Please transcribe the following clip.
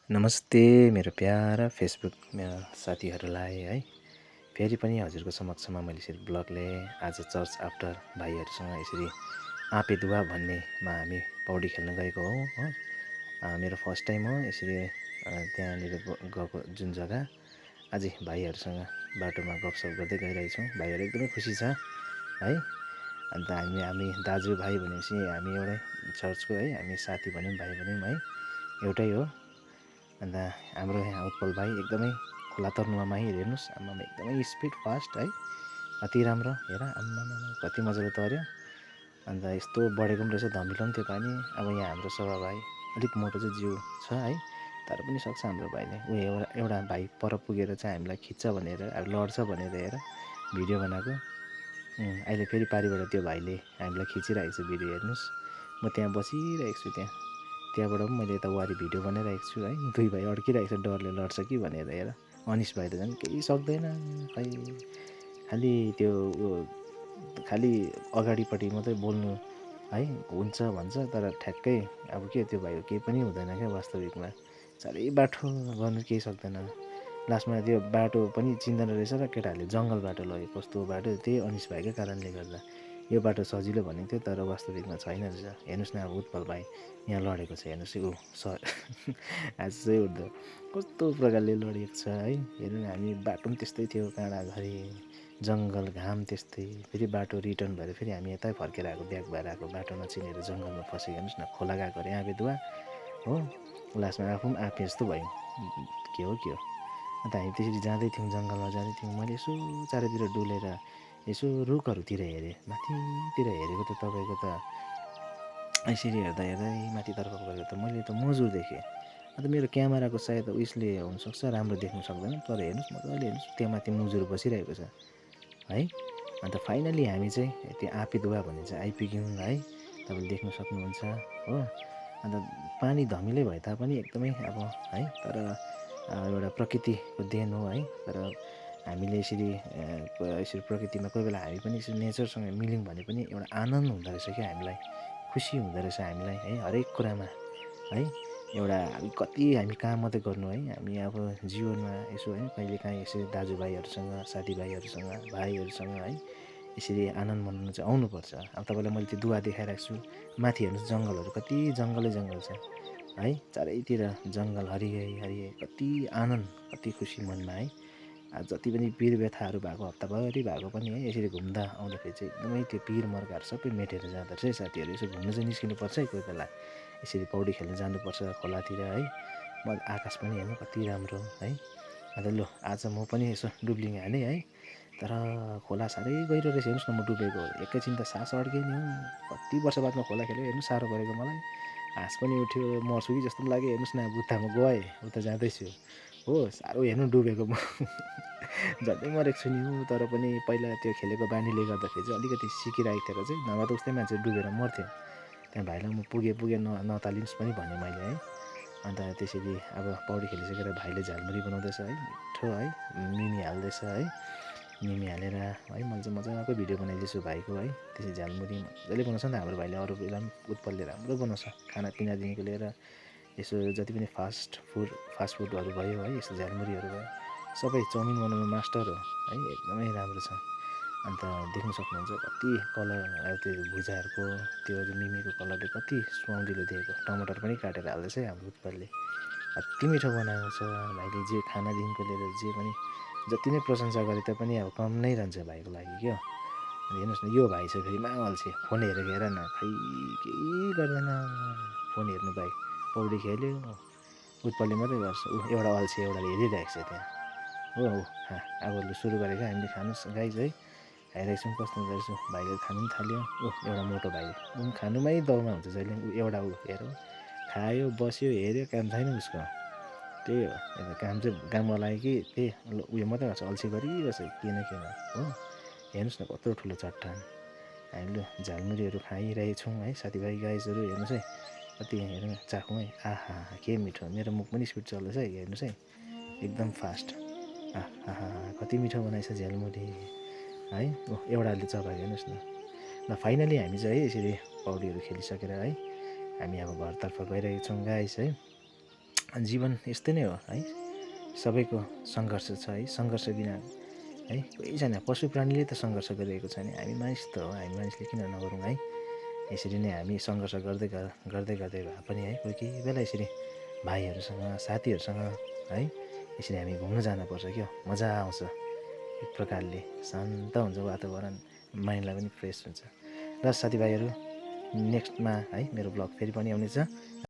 नमस्ते मेरो para Facebook साथीहरूलाई है। फेरि पनि हजुरको समक्षमा मैले यसरी ब्लग ल्याएँ। आज चर्च आफ्टर भाइहरूसँग यसरी आपेदुवा भन्नेमा हामी पौडी खेल्न गएको हो। मेरो फर्स्ट टाइम हो यसरी त्यहाँनिर गएको जुन जग्गा। अझै भाइहरूसँग बाटोमा गफसफ गर्दै गइरहेछौँ। भाइहरू एकदमै खुसी छ है। अन्त हामी दाजुभाइ भनेपछि हामी एउटै चर्चको है, हामी साथी भनौँ भाइ भनौँ है, एउटै हो। अन्त हाम्रो यहाँ उत्पल भाइ एकदमै खोला तर्नुमा माहिर। हेर्नुहोस् आम्मामा एकदमै स्पिड फास्ट है, अति राम्रो। हेर आम्मामा कति मजाले तर्यो। अन्त यस्तो बढेको पनि रहेछ, धमिलो पनि थियो पानी। अब यहाँ हाम्रो सभा भाइ अलिक मोटो चाहिँ जिउ छ है, तर पनि सक्छ हाम्रो भाइले। एउटा भाइ पर पुगेर चाहिँ हामीलाई खिच्छ भनेर, अब लड्छ भनेर हेर भिडियो बनाएको। अहिले फेरि पारिबाट त्यो भाइले हामीलाई खिचिरहेको छ भिडियो। हेर्नुहोस् म त्यहाँ बसिरहेको छु, त्यहाँबाट पनि मैले यता वारी भिडियो बनाइरहेको छु है। दुई भाइ अड्किरहेको छ डरले लड्छ कि भनेर हेर। अनिस भाइ त झन् केही सक्दैन खै, खालि अगाडिपट्टि मात्रै बोल्नु है हुन्छ भन्छ, तर ठ्याक्कै अब के त्यो भाइको केही पनि हुँदैन क्या वास्तविकमा। साह्रै बाटो गर्नु केही सक्दैन। लास्टमा त्यो बाटो पनि चिन्दैन रहेछ र केटाहरूले जङ्गल बाटो लग्यो। कस्तो बाटो त्यही अनिस भाइकै कारणले गर्दा यो बाटो सजिलो भनेको थियो, तर वास्तविकमा छैन रहेछ। हेर्नुहोस् न अब उत्पल भाइ यहाँ लडेको छ, हेर्नुहोस् आज चाहिँ उठ्दो कस्तो प्रकारले लडेको छ है। हेर्नु न, हामी बाटो पनि त्यस्तै थियो, काँडाघरि जङ्गल घाम त्यस्तै। फेरि बाटो रिटर्न भएर फेरि हामी यतै फर्केर आएको, ब्याक भएर आएको, बाटो नचिनेर जङ्गलमा फसेको। हेर्नुहोस् न खोला गएको अरे आँपेदुवा हो। लास्टमा आफू पनि आँपे जस्तो भयो, के हो। अन्त हामी त्यसरी जाँदै थियौँ, जङ्गलमा जाँदै थियौँ। मैले यसो चारैतिर डुलेर यसो रुखहरूतिर हेरेँ, माथितिर हेरेको त तपाईँको त यसरी हेर्दै माथितर्फ गएको त मैले त मजुर देखेँ। अन्त मेरो क्यामेराको सायद उयसले हुनसक्छ, राम्रो देख्नु सक्दैन, तर हेर्नुहोस् मजाले हेर्नुहोस् त्यहाँ माथि मुजुर बसिरहेको छ है। अन्त फाइनली हामी चाहिँ त्यो आँपेदुवा भन्ने चाहिँ आइपुग्यौँ है, तपाईँले देख्न सक्नुहुन्छ हो। अन्त पानी धमिलै भए तापनि एकदमै अब है, तर एउटा प्रकृतिको देन हो है। तर हामीले यसरी प्रकृतिमा कोही बेला हामी पनि यसरी नेचरसँग मिल्यौँ भने पनि एउटा आनन्द हुँदो रहेछ क्या हामीलाई, खुसी हुँदो रहेछ हामीलाई है, हरेक कुरामा है। एउटा हामी काम मात्रै गर्नु है, हामी अब जीवनमा यसो है कहिलेकाहीँ यसरी दाजुभाइहरूसँग, साथीभाइहरूसँग, भाइहरूसँग है यसरी आनन्द मनाउनु चाहिँ आउनुपर्छ। अब तपाईँलाई मैले त्यो दुवा देखाइरहेको छु, माथि हेर्नुहोस् जङ्गलहरू, कति जङ्गलै जङ्गल छ है, चारैतिर जङ्गल हरियै, कति आनन्द, कति खुसी मनमा है। जति पनि पीर व्यथाहरू भएको, हप्ताभरि भएको पनि है, यसरी घुम्दा आउँदाखेरि चाहिँ एकदमै त्यो पीर मर्काहरू सबै मेटेर जाँदो रहेछ है साथीहरू। यसो घुम्नु चाहिँ निस्किनुपर्छ है कोही बेला, यसरी पौडी खेल्न जानुपर्छ खोलातिर है। आकाश पनि हेर्नु कति राम्रो है। अन्त लु आज म पनि यसो डुब्लिङ हालेँ है, तर खोला साह्रै गहिरो रहेछ। हेर्नुहोस् न म डुबेको एकैछिन त सास अड्केँ नि हौ। कति वर्ष बादमा खोला खेलेँ, हेर्नु साह्रो परेको मलाई, हाँस पनि उठ्यो, मर्छु कि जस्तो पनि लाग्यो। हेर्नुहोस् न उता म गएँ, उता जाँदैछु हो, साह्रो हेर्नु डुबेको म झन्डै मरेको छु नि हौ। तर पनि पहिला त्यो खेलेको बानीले गर्दाखेरि चाहिँ अलिकति सिकिरहेको थिएर चाहिँ, नभए त उस्तै मान्छे डुबेर मर्थ्यो। त्यहाँ भाइलाई म पुगेँ नतालिनुहोस् पनि भने मैले है। अन्त त्यसरी अब पौडी खेलिसकेर भाइले झालमुरी बनाउँदैछ है, मिठो है, मिमी हाल्दैछ है। मिमी हालेर है मैले चाहिँ मजाको भिडियो बनाइदिन्छु भाइको है। त्यसरी झालमुरी मजाले बनाउँछ नि त हाम्रो भाइले, अरू बेला पनि उत्पलले राम्रो बनाउँछ खानापिनादेखिको लिएर। यसो जति पनि फास्ट फुडहरू भयो है, यस्तो झालमुरीहरू भयो, सबै चाउमिन बनाउनु मास्टर हो है, एकदमै राम्रो छ। अन्त देख्न सक्नुहुन्छ कति कलर त्यो भुजाहरूको त्यो मिमीको कलरले कति सुहाउँदिलो देखेको। टमाटर पनि काटेर हाल्दैछ है हाम्रो उत्पलले, अति मिठो बनाएको छ भाइले। जे खानादेखिको लिएर जे पनि जति नै प्रशंसा गरे तापनि अब कम नै रहन्छ भाइको लागि क्या। हेर्नुहोस् न यो भाइ चाहिँ फेरि महा अल्छे, फोन हेरेको हेर न, खै केही गर्दैन, फोन हेर्नु बाहेक। पौडी खेल्यो उत्पलले मात्रै गर्छ, एउटा अल्छे, एउटाले हेरिरहेको छ त्यहाँ हो। अब लु सुरु गरेको हामीले, खानुहोस् गाइज है, खाइरहेको छौँ कस्तो हुँदो रहेछ। भाइले खानु पनि थाल्यो, एउटा मोटो भाइ खानुमै दौमा हुन्छ जहिले पनि। एउटा हेर खायो, बस्यो, हेऱ्यो, काम छैन उसको, त्यही हो। एउटा काम वाला कि त्यही उयो मात्रै गर्छ, अल्छी गरिबस्छ के न हो। हेर्नुहोस् न कत्रो ठुलो चट्टान। हामीले झालमुरीहरू खाइरहेछौँ है साथीभाइ गाइजहरू। हेर्नुहोस् है कति, हेर्नु चाखौँ है, आहा के मिठो। मेरो मुख पनि स्पिड चल्दैछ है, हेर्नुहोस् है एकदम फास्ट। आहा कति मिठो बनाएछ झालमुरी है। एउटाले चबाएको, हेर्नुहोस् न। ल फाइनली हामी चाहिँ है यसरी पौडीहरू खेलिसकेर है हामी अब घरतर्फ गइरहेको छौँ गाइस है। जीवन यस्तै नै हो है, सबैको सङ्घर्ष छ है। सङ्घर्ष बिना है कोही छैन। पशु प्राणीले त सङ्घर्ष गरिरहेको छ भने हामी मानिस त हो, हामी मानिसले किन नगरौँ है। यसरी नै हामी सङ्घर्ष गर्दै गर्दै गर्दै भए पनि है कोही कोही बेला यसरी भाइहरूसँग साथीहरूसँग है यसरी हामी घुम्न जानुपर्छ क्या, मजा आउँछ। एक प्रकारले शान्त हुन्छ वातावरण, माइन्डलाई पनि फ्रेस हुन्छ। र साथीभाइहरू नेक्स्टमा है मेरो ब्लग फेरि पनि आउनेछ।